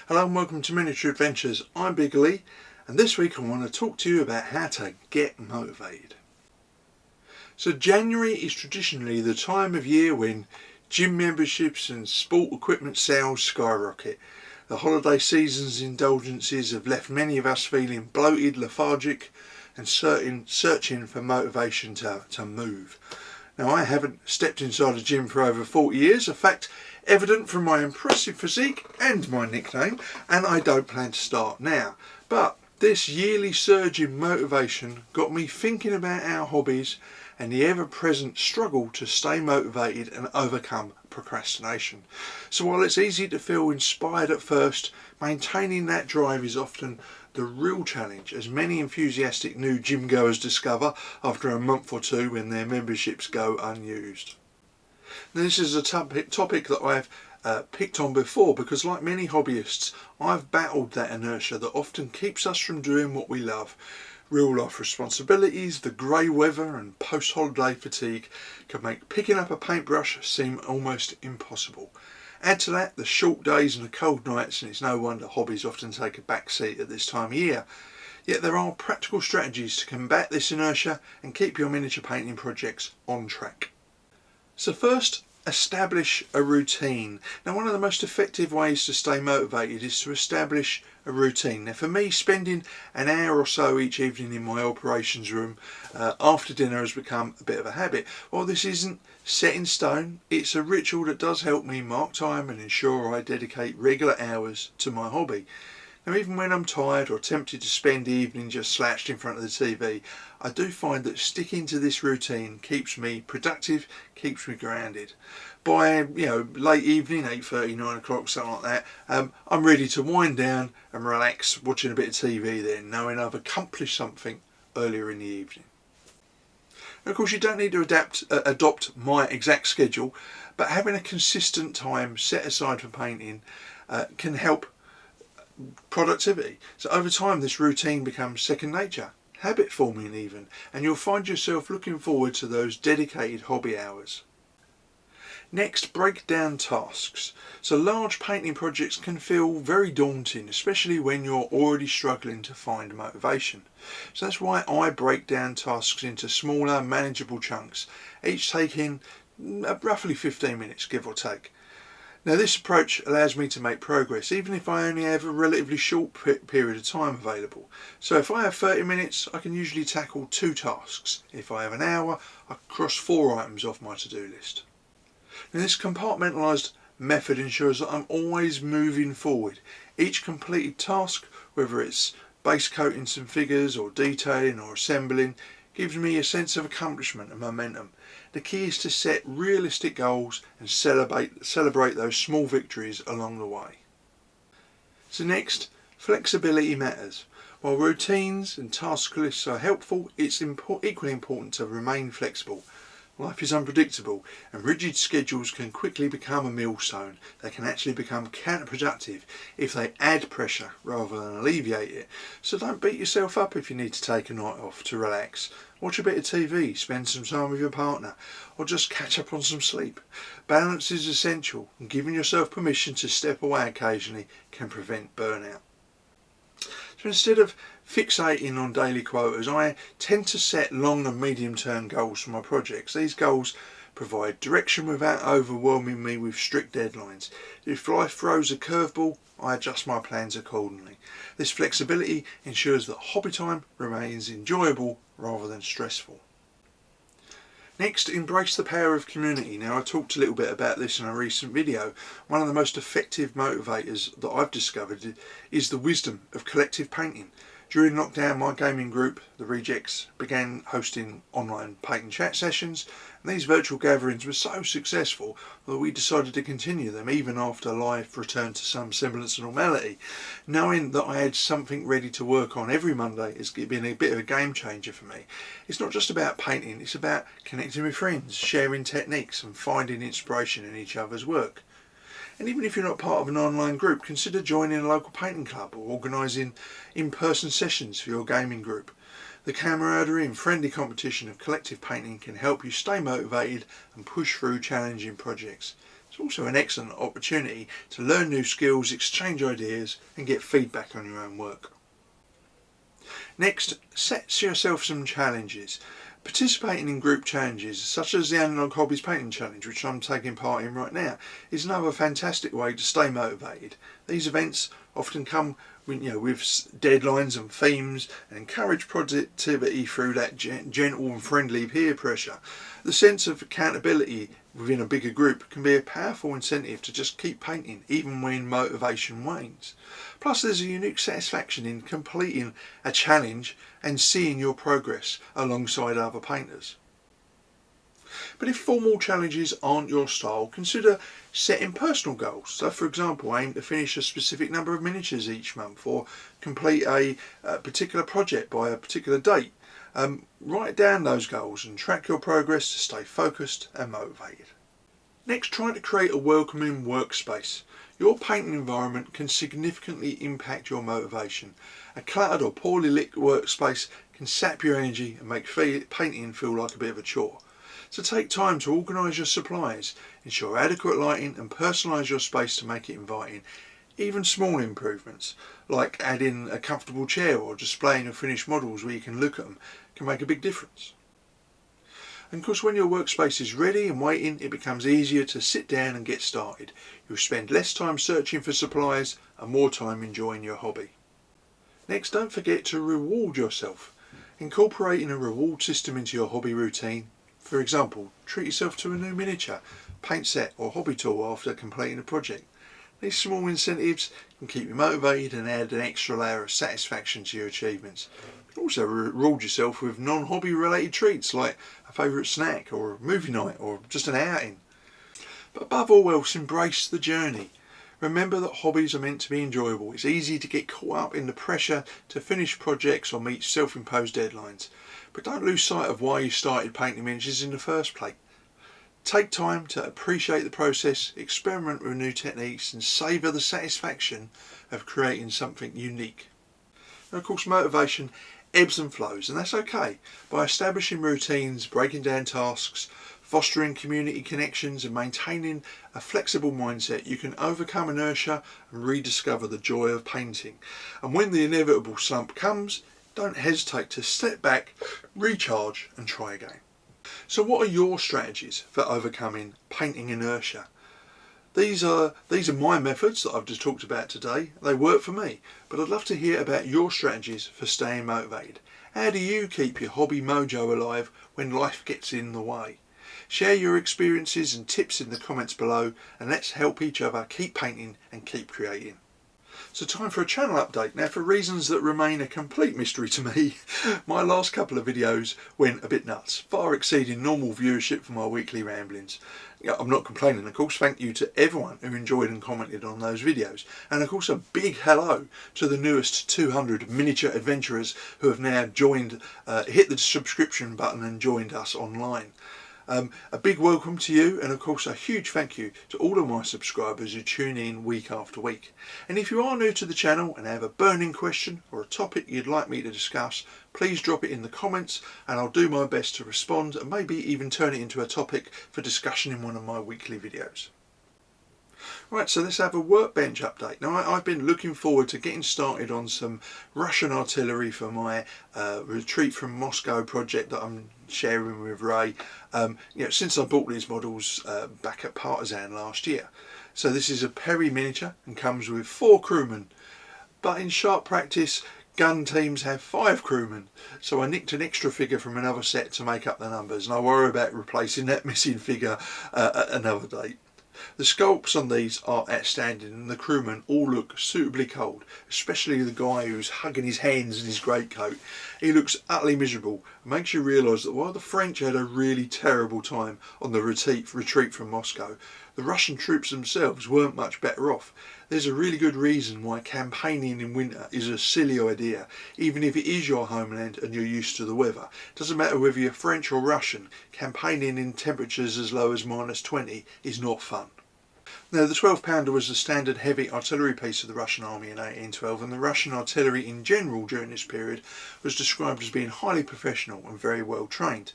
Hello and welcome to Miniature Adventures. I'm Big Lee, and this week I want to talk to you about how to get motivated. So January is traditionally the time of year when gym memberships and sport equipment sales skyrocket. The holiday season's indulgences have left many of us feeling bloated, lethargic and searching for motivation to move. Now, I haven't stepped inside a gym for over 40 years, a fact evident from my impressive physique and my nickname, and I don't plan to start now. But this yearly surge in motivation got me thinking about our hobbies and the ever-present struggle to stay motivated and overcome procrastination. So while it's easy to feel inspired at first, maintaining that drive is often the real challenge, as many enthusiastic new gym goers discover after a month or two when their memberships go unused. Now, this is a topic that I've picked on before because, like many hobbyists, I've battled that inertia that often keeps us from doing what we love. Real life responsibilities, the grey weather and post-holiday fatigue can make picking up a paintbrush seem almost impossible. Add to that the short days and the cold nights, and it's no wonder hobbies often take a back seat at this time of year. Yet there are practical strategies to combat this inertia and keep your miniature painting projects on track. So first, establish a routine. Now, one of the most effective ways to stay motivated is to establish a routine. Now, for me, spending an hour or so each evening in my operations room after dinner has become a bit of a habit. While this isn't set in stone, it's a ritual that does help me mark time and ensure I dedicate regular hours to my hobby. Now, even when I'm tired or tempted to spend the evening just slouched in front of the TV, I do find that sticking to this routine keeps me productive, keeps me grounded. By late evening, 8:30, 9 o'clock, something like that, I'm ready to wind down and relax watching a bit of TV then, knowing I've accomplished something earlier in the evening. And of course, you don't need to adopt my exact schedule, but having a consistent time set aside for painting can help productivity. So over time this routine becomes second nature, habit forming even, and you'll find yourself looking forward to those dedicated hobby hours. Next, break down tasks. So large painting projects can feel very daunting, especially when you're already struggling to find motivation. So that's why I break down tasks into smaller, manageable chunks, each taking roughly 15 minutes, give or take. Now, this approach allows me to make progress even if I only have a relatively short period of time available. So if I have 30 minutes, I can usually tackle 2 tasks. If I have an hour, I cross 4 items off my to-do list. Now, this compartmentalised method ensures that I'm always moving forward. Each completed task, whether it's base coating some figures or detailing or assembling, gives me a sense of accomplishment and momentum. The key is to set realistic goals and celebrate those small victories along the way. So next, flexibility matters. While routines and task lists are helpful, it's equally important to remain flexible. Life is unpredictable, and rigid schedules can quickly become a millstone. They can actually become counterproductive if they add pressure rather than alleviate it. So don't beat yourself up if you need to take a night off to relax. Watch a bit of TV, spend some time with your partner, or just catch up on some sleep. Balance is essential, and giving yourself permission to step away occasionally can prevent burnout. So instead of fixating on daily quotas, I tend to set long and medium term goals for my projects. These goals provide direction without overwhelming me with strict deadlines. If life throws a curveball, I adjust my plans accordingly. This flexibility ensures that hobby time remains enjoyable rather than stressful. Next, embrace the power of community. Now, I talked a little bit about this in a recent video. One of the most effective motivators that I've discovered is the wisdom of collective painting. During lockdown, my gaming group, the Rejects, began hosting online paint and chat sessions, and these virtual gatherings were so successful that we decided to continue them even after life returned to some semblance of normality. Knowing that I had something ready to work on every Monday has been a bit of a game changer for me. It's not just about painting, it's about connecting with friends, sharing techniques and finding inspiration in each other's work. And even if you're not part of an online group, consider joining a local painting club or organising in-person sessions for your gaming group. The camaraderie and friendly competition of collective painting can help you stay motivated and push through challenging projects. It's also an excellent opportunity to learn new skills, exchange ideas and get feedback on your own work. Next, set yourself some challenges. Participating in group challenges such as the Analog Hobbies Painting Challenge, which I'm taking part in right now, is another fantastic way to stay motivated. These events often come with deadlines and themes and encourage productivity through that gentle and friendly peer pressure. The sense of accountability within a bigger group can be a powerful incentive to just keep painting even when motivation wanes. Plus, there's a unique satisfaction in completing a challenge and seeing your progress alongside other painters. But if formal challenges aren't your style, consider setting personal goals. So for example, aim to finish a specific number of miniatures each month or complete a particular project by a particular date. Write down those goals and track your progress to stay focused and motivated. Next, try to create a welcoming workspace. Your painting environment can significantly impact your motivation. A cluttered or poorly lit workspace can sap your energy and make painting feel like a bit of a chore. So take time to organise your supplies, ensure adequate lighting and personalise your space to make it inviting. Even small improvements, like adding a comfortable chair or displaying your finished models where you can look at them, can make a big difference. And of course, when your workspace is ready and waiting, it becomes easier to sit down and get started. You'll spend less time searching for supplies and more time enjoying your hobby. Next, don't forget to reward yourself. Incorporating a reward system into your hobby routine. For example, treat yourself to a new miniature, paint set or hobby tool after completing a project. These small incentives can keep you motivated and add an extra layer of satisfaction to your achievements. You can also reward yourself with non-hobby related treats like a favourite snack or a movie night or just an outing. But above all else, embrace the journey. Remember that hobbies are meant to be enjoyable. It's easy to get caught up in the pressure to finish projects or meet self-imposed deadlines. But don't lose sight of why you started painting miniatures in the first place. Take time to appreciate the process, experiment with new techniques and savour the satisfaction of creating something unique. And of course, motivation ebbs and flows, and that's okay. By establishing routines, breaking down tasks, fostering community connections and maintaining a flexible mindset, you can overcome inertia and rediscover the joy of painting. And when the inevitable slump comes, don't hesitate to step back, recharge and try again. So what are your strategies for overcoming painting inertia? These are my methods that I've just talked about today. They work for me, but I'd love to hear about your strategies for staying motivated. How do you keep your hobby mojo alive when life gets in the way? Share your experiences and tips in the comments below, and let's help each other keep painting and keep creating. So time for a channel update. Now, for reasons that remain a complete mystery to me, my last couple of videos went a bit nuts, far exceeding normal viewership for my weekly ramblings. I'm not complaining, of course. Thank you to everyone who enjoyed and commented on those videos. And of course, a big hello to the newest 200 miniature adventurers who have now joined, hit the subscription button and joined us online. A big welcome to you, and of course a huge thank you to all of my subscribers who tune in week after week. And if you are new to the channel and have a burning question or a topic you'd like me to discuss, please drop it in the comments and I'll do my best to respond and maybe even turn it into a topic for discussion in one of my weekly videos. Right, so let's have a workbench update. Now, I've been looking forward to getting started on some Russian artillery for my retreat from Moscow project that I'm sharing with Ray. Since I bought these models back at Partisan last year. So this is a Perry miniature and comes with 4 crewmen. But in sharp practice, gun teams have 5 crewmen. So I nicked an extra figure from another set to make up the numbers, and I worry about replacing that missing figure at another date. The sculpts on these are outstanding and the crewmen all look suitably cold, especially the guy who's hugging his hands in his greatcoat. He looks utterly miserable and makes you realise that while the French had a really terrible time on the retreat from Moscow, the Russian troops themselves weren't much better off. There's a really good reason why campaigning in winter is a silly idea, even if it is your homeland and you're used to the weather. It doesn't matter whether you're French or Russian, campaigning in temperatures as low as -20 is not fun. Now, the 12 pounder was the standard heavy artillery piece of the Russian army in 1812, and the Russian artillery in general during this period was described as being highly professional and very well trained.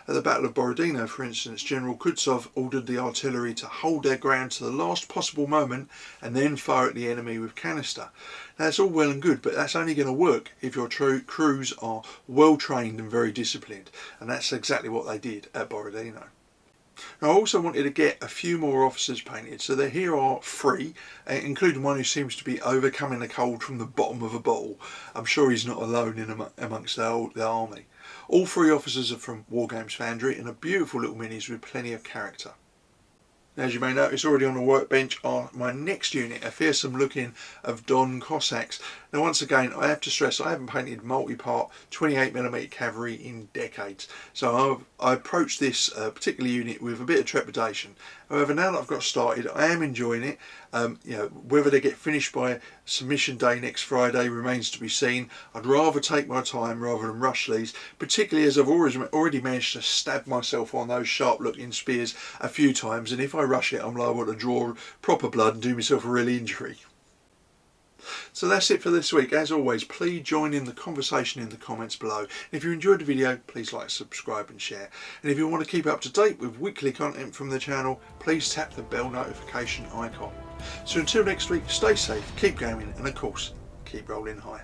At the Battle of Borodino, for instance, General Kutsov ordered the artillery to hold their ground to the last possible moment and then fire at the enemy with canister. Now, that's all well and good, but that's only going to work if your crews are well trained and very disciplined, and that's exactly what they did at Borodino. Now, I also wanted to get a few more officers painted, so there here are 3, including one who seems to be overcoming the cold from the bottom of a bottle. I'm sure he's not alone amongst the army. All 3 officers are from Wargames Foundry and are beautiful little minis with plenty of character. As you may notice already on the workbench are my next unit, a fearsome looking of Don Cossacks. Now, once again, I have to stress I haven't painted multi-part 28mm cavalry in decades, so I approached this particular unit with a bit of trepidation. However, now that I've got started, I am enjoying it. Whether they get finished by submission day next Friday remains to be seen. I'd rather take my time rather than rush these, particularly as I've already managed to stab myself on those sharp looking spears a few times, and if I rush it I'm liable to draw proper blood and do myself a real injury. So that's it for this week. As always, please join in the conversation in the comments below. And if you enjoyed the video, please like, subscribe and share. And if you want to keep up to date with weekly content from the channel, please tap the bell notification icon. So until next week, stay safe, keep gaming, and of course, keep rolling high.